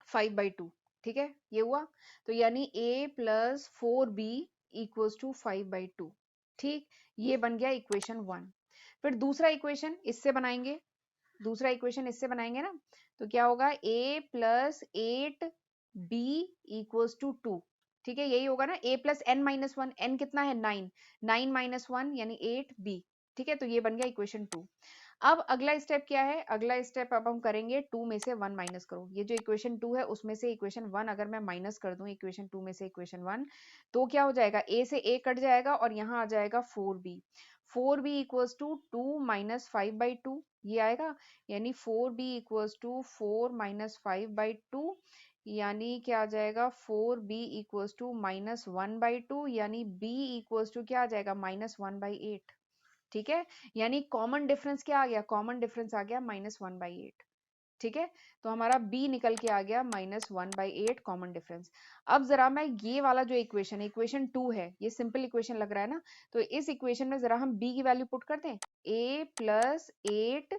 5/2। ठीक है। ये हुआ। तो यानी a plus 4b equals to 5/2। ठीक। ये बन गया इक्वेशन 1। फिर दूसरा इक्वेशन इससे बनाएंगे, दूसरा इक्वेशन इससे बनाएंगे ना, तो क्या होगा a plus 8b equals to 2। ठीक है। यही होगा ना, a plus n minus 1, n कितना है 9, 9 माइनस 1 यानी 8b। ठीक है। तो ये बन गया इक्वेशन 2। अब अगला स्टेप क्या है, अगला स्टेप अब हम करेंगे 2 में से 1 माइनस करो। ये जो इक्वेशन 2 है उसमें से इक्वेशन 1 अगर मैं माइनस कर दूं इक्वेशन 2 में से इक्वेशन 1, तो क्या हो जाएगा, a से a कट जाएगा और यहाँ आ जाएगा 4b। 4b equals to 2 minus 5/2 ये आएगा, यानी 4b इक्वल्स टू 4 माइनस 5/2, यानी क्या आ जाएगा 4b इक्वल्स टू माइनस 1/2, यानी b इक्वल्स टू क्या आ जाएगा -1/8। ठीक है। यानी कॉमन डिफरेंस क्या आ गया, कॉमन डिफरेंस आ गया -1/8। ठीक है। तो हमारा b निकल के आ गया -1/8 कॉमन डिफरेंस। अब जरा मैं ये वाला जो इक्वेशन है, इक्वेशन 2 है, ये सिंपल इक्वेशन लग रहा है ना, तो इस इक्वेशन में जरा हम b की वैल्यू पुट कर दें। a प्लस 8,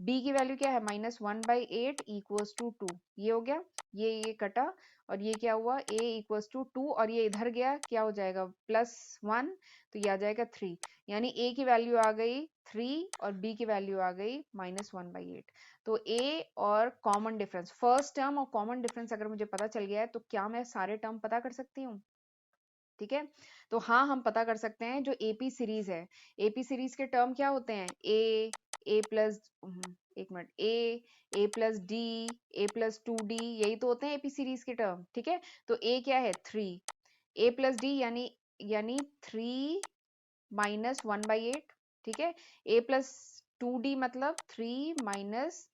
b की वैल्यू क्या है -1/8 इक्वल्स टू 2। ये हो गया, ये कटा, और ये क्या हुआ a इक्वल्स टू 2, और ये इधर गया, क्या हो जाएगा +1, तो ये आ जाएगा 3। यानी a की वैल्यू आ गई 3 और b की वैल्यू आ गई -1/8। तो a और कॉमन डिफरेंस, फर्स्ट टर्म और कॉमन डिफरेंस अगर मुझे पता चल गया है तो क्या मैं सारे टर्म पता कर सकती हूँ। ठीक है। तो हाँ, हम पता कर सकते हैं। जो एपी सीरीज है, एपी सीरीज के टर्म क्या होते हैं, ए प्लस, एक मिनट, ए प्लस डी, ए प्लस 2d, यही तो होते हैं एपी सीरीज के टर्म। ठीक है। तो ए क्या है 3, ए प्लस डी यानी 3 माइनस 1/8। ठीक है। a प्लस 2d मतलब 3 माइनस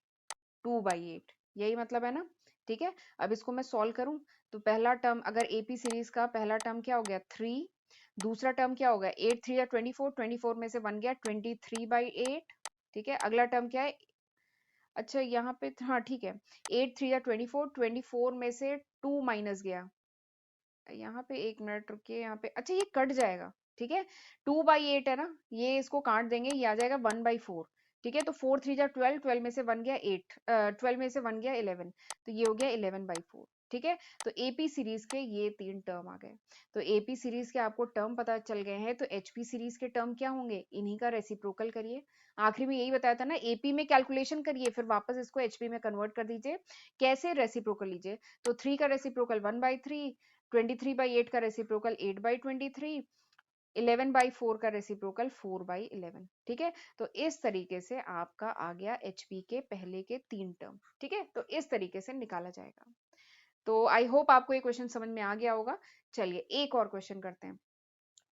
2/8, यही मतलब है ना। ठीक है, अब इसको मैं सॉल्व करूं तो पहला टर्म, अगर एपी सीरीज का पहला टर्म क्या हो गया 3, दूसरा टर्म क्या होगा 8 3 या 24, 24 में से 1 गया 23/8। ठीक है, अगला टर्म क्या है, अच्छा यहाँ पे हाँ ठीक है, 8 3 या 24, 24 में से 2 माइनस गया, यहाँ पे 1 मिनट रुकिए, यहाँ पे अच्छा ये कट जाएगा। ठीक है, 2/8 है ना, ये इसको काट देंगे, ये आ जाएगा 1/4। ठीक है, तो 4 3 जा 12, 12 में से 1 गया 8, 12 में से 1 गया 11, तो ये हो गया 11/4। ठीक है, तो एपी सीरीज के ये 3 टर्म आ गए। तो एपी सीरीज के आपको टर्म पता चल गए हैं, तो एचपी सीरीज के टर्म क्या होंगे, इन्हीं का रेसिप्रोकल करिए। आखिर में यही बताया था ना, एपी में कैलकुलेशन करिए, फिर वापस इसको एचपी में कन्वर्ट कर दीजिए। कैसे, रेसिप्रोकल लीजिए, तो 3 का रेसिप्रोकल 1/3, 23/8 का रेसिप्रोकल 8/23, 11/4 का रेसिप्रोकल 4/11। ठीक है, तो इस तरीके से आपका आ गया एचपी के पहले के 3 टर्म। ठीक है, तो इस तरीके से निकाला जाएगा। तो आई होप आपको ये क्वेश्चन समझ में आ गया होगा। चलिए एक और क्वेश्चन करते हैं।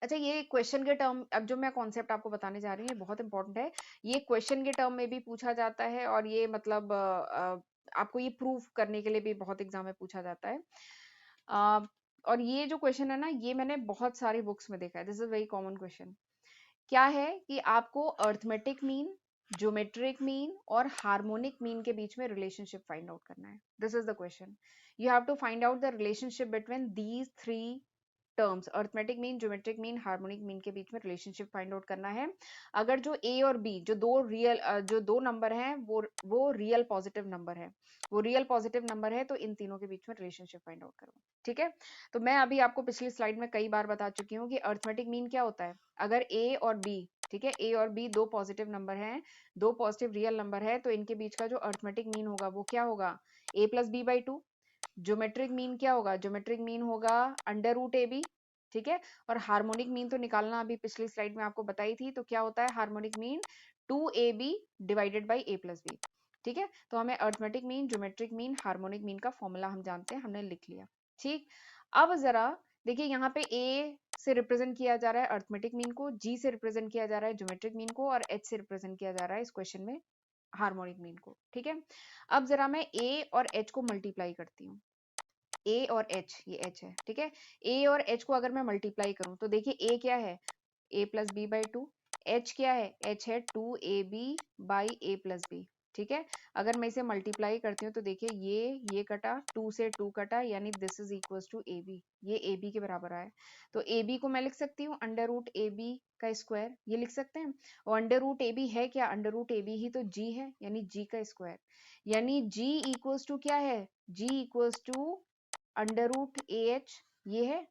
अच्छा, ये क्वेश्चन के टर्म, अब जो मैं कॉन्सेप्ट आपको बताने जा रही हूँ ये बहुत इंपॉर्टेंट है। ये क्वेश्चन के टर्म में भी पूछा जाता है, और ये मतलब आपको ये प्रूव करने के लिए भी बहुत एग्जाम में पूछा जाता है। अ, और ये जो क्वेश्चन है ना, ये मैंने बहुत सारी बुक्स में देखा है, this is very common question. क्या है कि आपको अर्थमेटिक मीन, ज्योमेट्रिक मीन और हार्मोनिक मीन के बीच में रिलेशनशिप फाइंड आउट करना है। This is the question, you have to find out the relationship between these three terms, arithmetic mean, geometric mean, harmonic mean के बीच में रिलेशनशिप फाइंड आउट करना है। अगर जो ए और बी, जो दो नंबर हैं, वो रियल पॉजिटिव नंबर है, वो रियल पॉजिटिव नंबर है, तो इन तीनों के बीच में रिलेशनशिप फाइंड आउट करो। ठीक है, तो मैं अभी आपको पिछली स्लाइड में कई बार बता चुकी हूँ कि अर्थमेटिक मीन क्या होता है। अगर ए और बी, ठीक है, ए और बी दो पॉजिटिव नंबर हैं, दो पॉजिटिव रियल नंबर है, तो इनके बीच का जो अर्थमेटिक मीन होगा वो क्या होगा, a+b/2। ज्योमेट्रिक मीन क्या होगा, ज्योमेट्रिक मीन होगा √ab। ठीक है, और हार्मोनिक मीन तो निकालना अभी पिछली स्लाइड में आपको बताई थी, तो क्या होता है harmonic mean, 2ab divided by a+b। ठीक है, तो हमें arithmetic mean, geometric mean, harmonic mean का फॉर्मूला हम जानते हैं, हमने लिख लिया। ठीक, अब जरा देखिए, यहाँ पे a से रिप्रेजेंट किया जा रहा है अर्थमेटिक मीन को, g से रिप्रेजेंट किया जा रहा है ज्योमेट्रिक मीन को, और h से रिप्रेजेंट किया जा रहा है इस क्वेश्चन में हार्मोनिक मीन को। ठीक है, अब जरा मैं a और h को मल्टीप्लाई करती हूँ, a और h, ये h है। ठीक है, a और h को अगर मैं मल्टीप्लाई करूं तो देखिए a क्या है, a+b/2, h क्या है, h है 2ab/a+b। ठीक है, अगर मैं इसे मल्टीप्लाई करती हूँ तो देखिए ये कटा, 2 से 2 कटा, यानी this is equal to ab, ये ab के बराबर आया। तो ab को मैं लिख सकती हूँ √ab का स्क्वायर, ये लिख सकते हैं। और √ab है क्या, √ab ही तो g है, यानी g का स्क्वायर, यानी g इक्वल्स टू क्या है, g इक्वल्स टू √ah, ये है।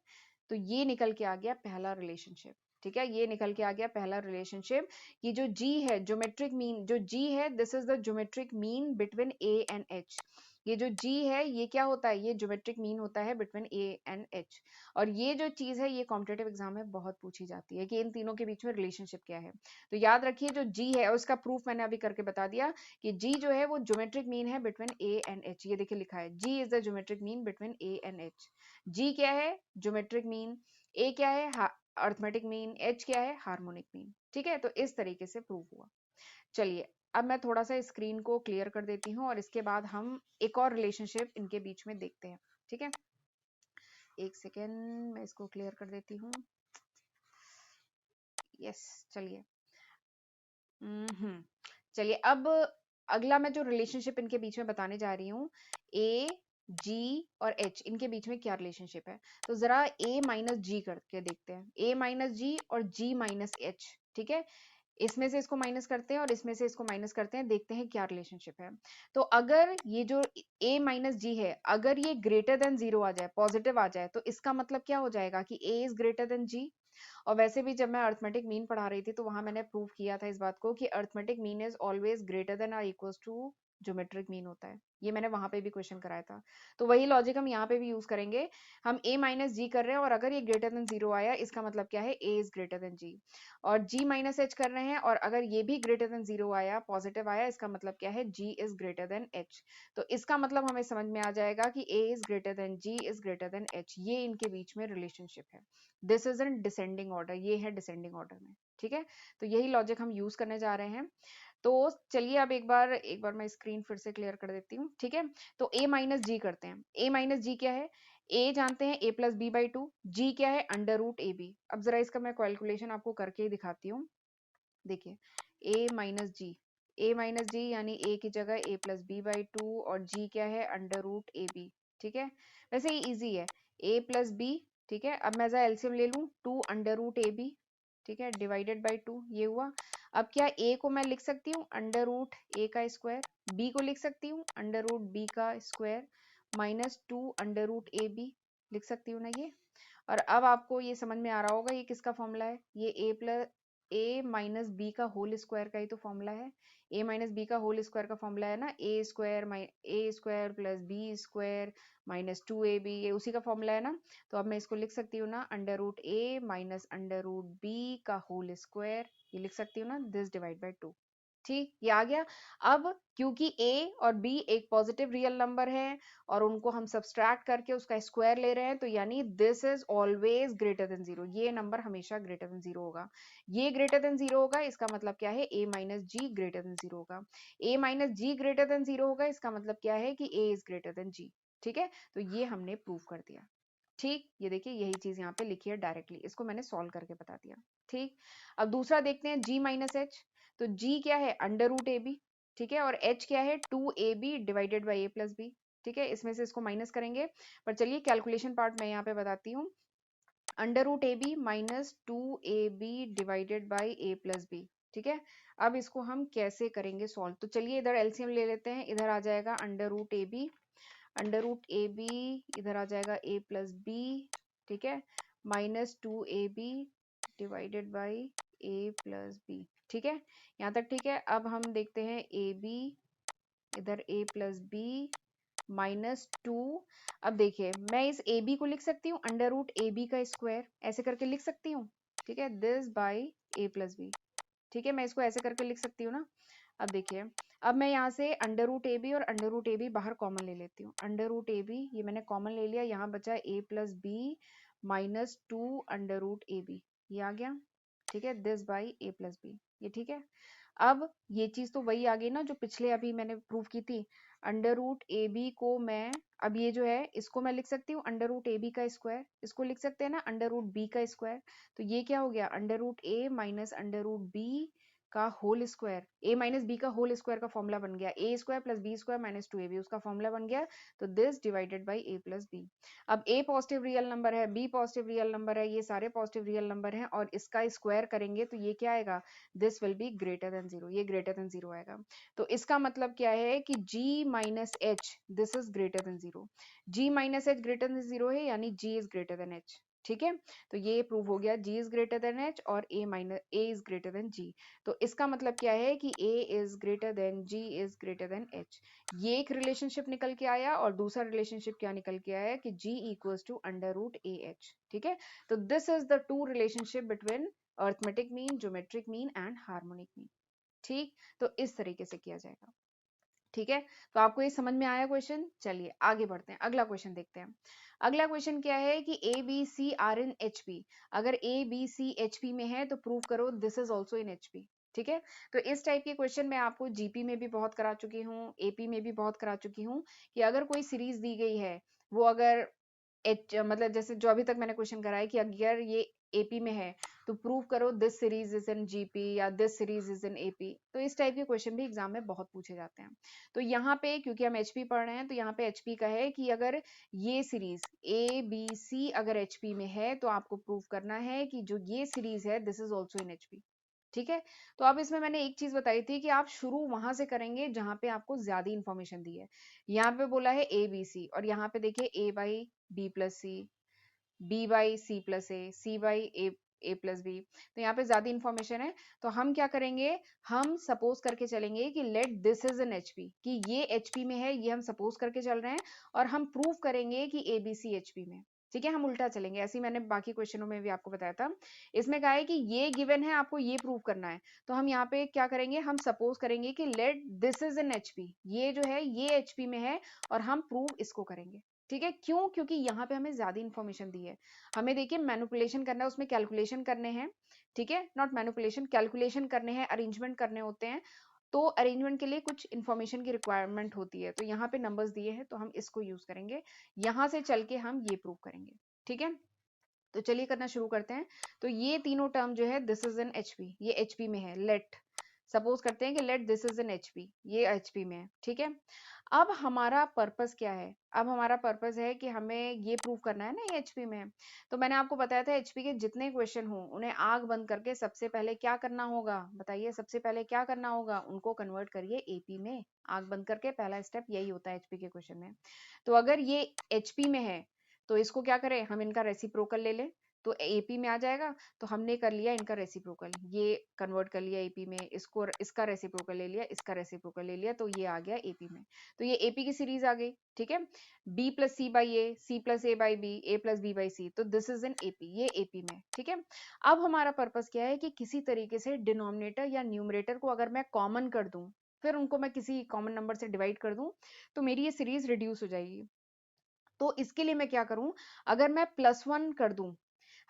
तो ये निकल के आ गया पहला रिलेशनशिप। ठीक है, ये निकल के आ गया पहला रिलेशनशिप। ये जो g है, ज्योमेट्रिक मीन जो g है, this is the geometric mean between a and h। ये जो g है ये क्या होता है, ये ज्योमेट्रिक मीन होता है बिटवीन a एंड h। और ये जो चीज है ये कॉम्पिटेटिव एग्जाम में बहुत पूछी जाती है कि इन तीनों के बीच में रिलेशनशिप क्या है। तो याद रखिए जो g है, और उसका प्रूफ मैंने अभी करके बता दिया कि g जो है वो ज्योमेट्रिक मीन है बिटवीन a एंड h। ये देखिए लिखा है, g is the geometric mean between a and h। g क्या है, ज्योमेट्रिक मीन, a क्या है, अर्थमेटिक मीन, h क्या है, हार्मोनिक मीन। ठीक है, तो इस तरीके से प्रूव हुआ। चलिए अब मैं थोड़ा सा स्क्रीन को क्लियर कर देती हूँ, और इसके बाद हम एक और रिलेशनशिप इनके बीच में देखते हैं। ठीक है, एक सेकेंड, मैं इसको क्लियर कर देती हूँ। यस, चलिए। चलिए अब अगला मैं जो रिलेशनशिप इनके बीच में बताने जा रही हूँ, ए, जी और एच, इनके बीच में क्या रिलेशनशिप है। तो जरा ए माइनस जी करके देखते हैं, ए माइनस जी और जी माइनस एच। ठीक है, इसमें से इसको माइनस करते हैं और इसमें से इसको माइनस करते हैं, देखते हैं क्या रिलेशनशिप है। तो अगर ये जो a माइनस जी है, अगर ये ग्रेटर देन 0 आ जाए, पॉजिटिव आ जाए, तो इसका मतलब क्या हो जाएगा कि a is greater than g। और वैसे भी जब मैं अर्थमेटिक मीन पढ़ा रही थी तो वहां मैंने प्रूव किया था इस बात को कि arithmetic mean is always greater than और इक्वल्स टू ज्योमेट्रिक मीन होता है। ये मैंने वहां पे भी क्वेश्चन कराया था, तो वही लॉजिक हम यहाँ पे भी यूज करेंगे। हम a माइनस जी कर रहे हैं और अगर ये ग्रेटर देन 0 आया, इसका मतलब क्या है, a is greater than g। और g माइनस h कर रहे हैं और अगर ये भी ग्रेटर देन 0 आया, पॉजिटिव आया, इसका मतलब क्या है, g is greater then h। तो इसका मतलब हमें समझ में आ जाएगा कि a is greater than g is greater then h, ये इनके बीच में रिलेशनशिप है। This is in descending order, ये है डिसेंडिंग ऑर्डर में। ठीक है, तो यही लॉजिक हम यूज करने जा रहे हैं। तो चलिए अब एक बार मैं स्क्रीन फिर से क्लियर कर देती हूँ। ठीक है, तो a माइनस जी करते हैं। a माइनस जी क्या है? a जानते हैं a plus B by two, G क्या है? अंडर रूट ए बी। अब जरा इसका मैं कैलकुलेशन आपको करके ही दिखाती हूँ। देखिए a माइनस जी यानी a की जगह a plus B by two और g क्या है? अंडर रूट ए बी। ठीक है, वैसे ही इजी है, a प्लस बी। ठीक है, अब मैं जरा एलसीएम ले लूँ, 2 अंडर रूट ए बी, ठीक है, डिवाइडेड बाई 2, ये हुआ। अब क्या a को मैं लिख सकती हूँ अंडर रूट a का स्क्वायर, b को लिख सकती हूँ अंडर रूट b का स्क्वायर, माइनस 2 अंडर रूट ए बी लिख सकती हूँ ना ये। और अब आपको ये समझ में आ रहा होगा ये किसका फॉर्मूला है? ये a माइनस बी का होल स्क्वायर का ही तो फॉर्मूला है। a माइनस बी का होल स्क्वायर का फॉर्मूला है ना, a square plus b square minus 2ab, ये उसी का फॉर्मूला है ना। तो अब मैं इसको लिख सकती हूँ ना, under root a minus under root b का होल स्क्वायर, ये लिख सकती हूँ ना, दिस डिवाइड बाई 2। ठीक, ये आ गया। अब क्योंकि a और b एक पॉजिटिव रियल नंबर है और उनको हम सब्सट्रैक्ट करके उसका स्क्वायर ले रहे हैं, तो यानी this is always greater than zero, ये नंबर हमेशा ग्रेटर देन जीरो होगा। ये ग्रेटर देन जीरो होगा, इसका मतलब क्या है? a minus g greater than zero होगा। a minus g greater than zero होगा, इसका मतलब क्या है? कि a is greater than g। ठीक है, तो ये हमने प्रूव कर दिया। ठीक, ये देखिए यही चीज यहाँ पे लिखी है डायरेक्टली, इसको मैंने सॉल्व करके बता दिया। ठीक, अब दूसरा देखते हैं, g माइनस एच। तो g क्या है? अंडर रूट ए बी। ठीक है, और h क्या है? 2ab divided by a plus b. ठीक है, इसमें से इसको माइनस करेंगे, पर चलिए कैलकुलेशन पार्ट मैं यहाँ पे बताती हूँ। Under root A b minus 2ab divided by a plus b. ठीक है, अब इसको हम कैसे करेंगे सॉल्व? तो चलिए इधर एलसीएम ले लेते हैं, इधर आ जाएगा अंडर रूट ए बी, अंडर रूट ए बी इधर आ जाएगा a प्लस बी। ठीक है, minus 2ab divided by a plus b. ठीक है, यहाँ तक ठीक है। अब हम देखते हैं ए बी, इधर a प्लस बी माइनस 2। अब देखिए मैं इस ए बी को लिख सकती हूँ अंडर रूट ए बी का स्क्वायर, ऐसे करके लिख सकती हूँ। ठीक है, this by a plus b. ठीक है, मैं इसको ऐसे करके लिख सकती हूँ ना। अब देखिए, अब मैं यहाँ से अंडर रूट ए बी और अंडर रूट ए बी बाहर कॉमन ले लेती हूँ। अंडर रूट ए बी ये मैंने कॉमन ले लिया, यहाँ बचा a plus b minus 2 under root A b, ये आ गया। ठीक है, this by a plus b, ये ठीक है। अब ये चीज तो वही आ गई ना जो पिछले अभी मैंने प्रूव की थी। अंडर रूट ए बी को मैं, अब ये जो है इसको मैं लिख सकती हूँ अंडर रूट ए बी का स्क्वायर, इसको लिख सकते हैं ना अंडर रूट बी का स्क्वायर। तो ये क्या हो गया? Under root a minus under root b का whole square, a minus b का होल स्क्वायर का फॉर्मूला बन गया, a square plus b square minus 2ab, उसका फॉर्मूला बन गया। तो this divided by a plus b. अब a पॉजिटिव रियल नंबर है, b पॉजिटिव रियल नंबर है, ये सारे पॉजिटिव रियल नंबर हैं, और इसका स्क्वायर करेंगे तो ये क्या आएगा? This will be greater than zero, ये ग्रेटर देन जीरो आएगा। तो इसका मतलब क्या है कि g minus H this is greater than zero. g minus H greater than zero है, यानी g is greater then h। ठीक है, तो ये प्रूव हो गया, g is greater then h और a is greater than g। तो इसका मतलब क्या है कि a is greater than g is greater then h। ये एक रिलेशनशिप निकल के आया, और दूसरा रिलेशनशिप क्या निकल के आया कि g equals to under root a h. ठीक है, तो this is the two relationship between arithmetic mean, geometric mean and harmonic mean. ठीक, तो इस तरीके से किया जाएगा। ठीक है, तो आपको ये समझ में आया क्वेश्चन? चलिए आगे बढ़ते हैं, अगला क्वेश्चन देखते हैं। अगला क्वेश्चन क्या है कि A B C are in H P. अगर A B C H P में है तो प्रूव करो this is also in H P. ठीक है, तो इस टाइप के क्वेश्चन मैं आपको जीपी में भी बहुत करा चुकी हूँ, एपी में भी बहुत करा चुकी हूँ, कि अगर कोई सीरीज दी गई है, वो अगर एच मतलब जैसे जो अभी तक मैंने क्वेश्चन कराया कि अगर ये एपी में है तो प्रूव करो this series is in GP या this series is in AP. तो इस टाइप के क्वेश्चन भी एग्जाम में बहुत पूछे जाते हैं। तो यहाँ पे क्योंकि हम एचपी पढ़ रहे हैं, तो यहाँ पे एचपी का है कि अगर ये सीरीज ए बी सी अगर एचपी में है तो आपको प्रूव करना है कि जो ये सीरीज है this is also in HP. ठीक है, तो अब इसमें मैंने एक चीज बताई थी कि आप शुरू वहां से करेंगे जहां पे आपको ज्यादा इंफॉर्मेशन दी है। यहाँ पे बोला है ए बी सी, और यहाँ पे देखिए A by B plus C, B by C plus A, C by A plus B, तो यहाँ पे ज्यादा इंफॉर्मेशन है। तो हम क्या करेंगे, हम सपोज करके चलेंगे कि let this is N HP, कि ये एचपी में है, ये हम सपोज करके चल रहे हैं, और हम प्रूव करेंगे कि ए बी सी एचपी में। ठीक है, हम उल्टा चलेंगे, ऐसे ही मैंने बाकी क्वेश्चनों में भी आपको बताया था। इसमें कहा है कि ये गिवन है, आपको ये प्रूव करना है, तो हम यहाँ पे क्या करेंगे, हम सपोज करेंगे कि let this is N HP, ये जो है ये एचपी में है, और हम प्रूव इसको करेंगे। ठीक है, क्यों? क्योंकि यहाँ पे हमें ज्यादा इन्फॉर्मेशन दी है। हमें देखिए मैनिपुलेशन करना है, उसमें कैलकुलेशन करने हैं, ठीक है, नॉट मैनिपुलेशन, कैलकुलेशन करने हैं, अरेंजमेंट करने होते हैं। तो अरेंजमेंट के लिए कुछ इन्फॉर्मेशन की रिक्वायरमेंट होती है, तो यहाँ पे नंबर्स दिए हैं तो हम इसको यूज करेंगे, यहाँ से चल के हम ये प्रूव करेंगे। ठीक है, तो चलिए करना शुरू करते हैं। तो ये तीनों टर्म जो है दिस इज इन एचपी, ये एचपी में है। लेट सपोज करते हैं कि let this is in HP, ये एचपी में है। ठीक है, अब हमारा पर्पस क्या है? अब हमारा पर्पस है कि हमें ये प्रूव करना है ना ये एचपी में है। तो मैंने आपको बताया था एचपी के जितने क्वेश्चन हो उन्हें आग बंद करके सबसे पहले क्या करना होगा? बताइए, सबसे पहले क्या करना होगा? उनको कन्वर्ट करिए एपी में। आग बंद करके पहला स्टेप यही होता है एचपी के क्वेश्चन में। तो अगर ये एचपी में है तो इसको क्या करें? हम इनका रेसिप्रोकल ले लें, तो एपी में आ जाएगा। तो हमने कर लिया इनका रेसिप्रोकल, ये कन्वर्ट कर लिया एपी में, इसको इसका रेसिप्रोकल ले लिया, इसका रेसिप्रोकल ले लिया, तो ये आ गया एपी में। तो ये एपी की सीरीज आ गई। ठीक है, B plus C by A, C plus A by B, A plus B by C, तो दिस इज इन एपी, ये एपी में। ठीक है, अब हमारा पर्पस क्या है कि किसी तरीके से डिनोमिनेटर या न्यूमरेटर को अगर मैं कॉमन कर दूं, फिर उनको मैं किसी कॉमन नंबर से डिवाइड कर दूं, तो मेरी ये सीरीज रिड्यूस हो जाएगी। तो इसके लिए मैं क्या करूं? अगर मैं +1 कर दूं,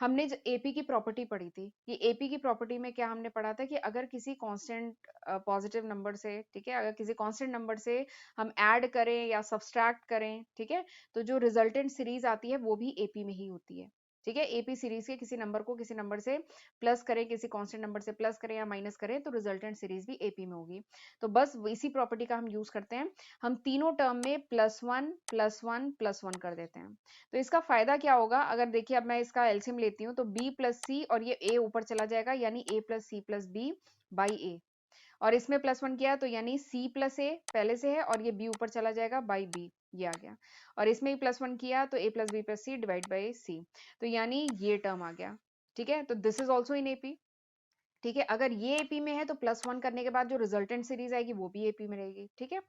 हमने एपी की प्रॉपर्टी पढ़ी थी, ये एपी की प्रॉपर्टी में क्या हमने पढ़ा था कि अगर किसी कांस्टेंट पॉजिटिव नंबर से, ठीक है, अगर किसी कांस्टेंट नंबर से हम ऐड करें या सब्सट्रैक्ट करें, ठीक है, तो जो रिजल्टेंट सीरीज आती है वो भी एपी में ही होती है। ठीक है, एपी सीरीज के किसी नंबर को किसी नंबर से प्लस करें, किसी कांस्टेंट नंबर से प्लस करें या माइनस करें, तो रिजल्टेंट सीरीज भी एपी में होगी। तो बस इसी प्रॉपर्टी का हम यूज करते हैं। हम तीनों टर्म में +1 +1 +1 कर देते हैं। तो इसका फायदा क्या होगा? अगर देखिए अब मैं इसका एलसीएम लेती हूँ तो b प्लस सी और ये a ऊपर चला जाएगा, यानी a plus C plus B by A, और इसमें +1 किया तो यानी c प्लस ए पहले से है और ये b ऊपर चला जाएगा बाई बी, ये आ गया। और इसमें भी +1 किया तो a plus B plus C divide by C, तो यानी ये टर्म आ गया। ठीक है, तो this is also in AP. ठीक है, अगर ये एपी में है तो +1 करने के बाद जो रिजल्टेंट सीरीज आएगी वो भी एपी में रहेगी। ठीक है,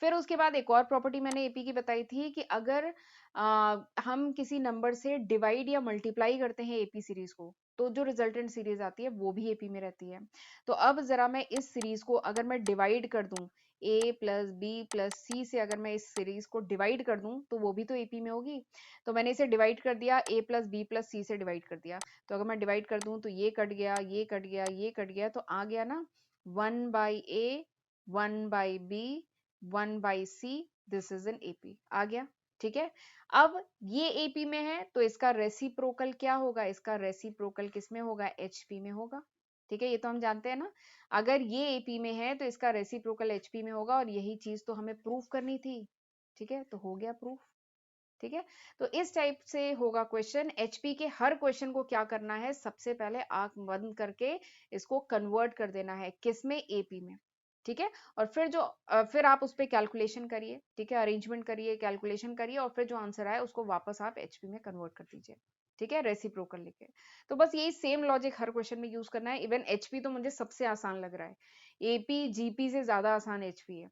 फिर उसके बाद एक और प्रॉपर्टी मैंने एपी की बताई थी कि अगर हम किसी नंबर से डिवाइड या मल्टीप्लाई करते हैं एपी सीरीज को, तो जो रिजल्टेंट सीरीज आती है वो भी एपी में रहती है। तो अब जरा मैं इस सीरीज को अगर मैं डिवाइड कर दूं, a प्लस बी प्लस सी से अगर मैं इस सीरीज को डिवाइड कर दूं तो वो भी तो एपी में होगी। तो मैंने इसे डिवाइड कर दिया, a प्लस बी प्लस सी से डिवाइड कर दिया। तो अगर मैं डिवाइड कर दूं तो ये कट गया, ये कट गया, ये कट गया, तो आ गया ना 1/a 1/b 1/c, this is an AP, आ गया। ठीक है, अब ये एपी में है तो इसका रेसिप्रोकल क्या होगा? इसका रेसिप्रोकल किसमें होगा? एचपी में होगा। ठीक है, ये तो हम जानते हैं ना, अगर ये एपी में है तो इसका रेसिप्रोकल एचपी में होगा, और यही चीज तो हमें प्रूफ करनी थी। ठीक है, तो हो गया प्रूफ। ठीक है, तो इस टाइप से होगा क्वेश्चन। एचपी के हर क्वेश्चन को क्या करना है? सबसे पहले आंख बंद करके इसको कन्वर्ट कर देना है, किसमें? एपी में। ठीक है, और फिर फिर आप उस पर कैलकुलेशन करिए, ठीक है, अरेंजमेंट करिए, कैलकुलेशन करिए, और फिर जो आंसर आए उसको वापस आप एचपी में कन्वर्ट कर दीजिए। ठीक है, रेसिप्रोकल लेके। तो बस यही सेम लॉजिक हर क्वेश्चन में यूज करना है। इवन एचपी तो मुझे सबसे आसान लग रहा है, एपी जीपी से ज्यादा आसान एचपी है।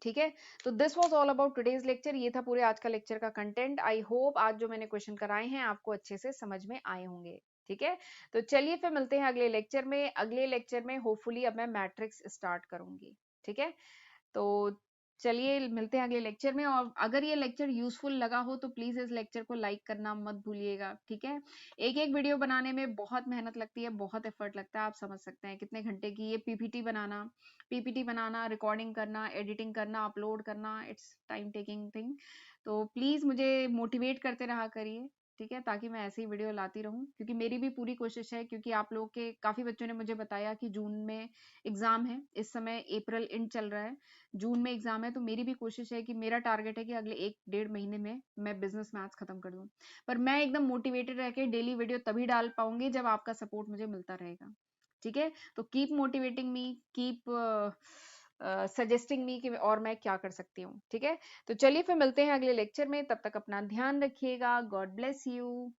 ठीक है, तो this was all about today's lecture. ये था पूरे आज का लेक्चर का कंटेंट। आई होप आज जो मैंने क्वेश्चन कराए हैं आपको अच्छे से समझ में आए होंगे। ठीक है, तो चलिए फिर मिलते हैं अगले लेक्चर में। अगले लेक्चर में होपफुली अब मैं मैट्रिक्स स्टार्ट करूंगी। ठीक है, तो चलिए मिलते हैं अगले लेक्चर में। और अगर ये लेक्चर यूजफुल लगा हो तो प्लीज इस लेक्चर को लाइक करना मत भूलिएगा। ठीक है, एक एक वीडियो बनाने में बहुत मेहनत लगती है, बहुत एफर्ट लगता है, आप समझ सकते हैं कितने घंटे की ये पीपीटी बनाना, रिकॉर्डिंग करना, एडिटिंग करना, अपलोड करना, इट्स टाइम टेकिंग थिंग। तो प्लीज मुझे मोटिवेट करते रहा करिए, ठीक है, ताकि मैं ऐसी वीडियो लाती रहूं, क्योंकि मेरी भी पूरी कोशिश है, क्योंकि आप लोगों के काफी बच्चों ने मुझे बताया कि जून में एग्जाम है, इस समय अप्रैल एंड चल रहा है, जून में एग्जाम है, तो मेरी भी कोशिश है कि मेरा टारगेट है कि अगले 1-1.5 महीने में मैं बिजनेस मैथ्स खत्म कर दूं। पर मैं एकदम मोटिवेटेड रह के डेली वीडियो तभी डाल पाऊंगी जब आपका सपोर्ट मुझे मिलता रहेगा। ठीक है, तो keep motivating me, keep suggesting me कि और मैं क्या कर सकती हूँ। ठीक है, तो चलिए फिर मिलते हैं अगले लेक्चर में, तब तक अपना ध्यान रखिएगा। God bless you.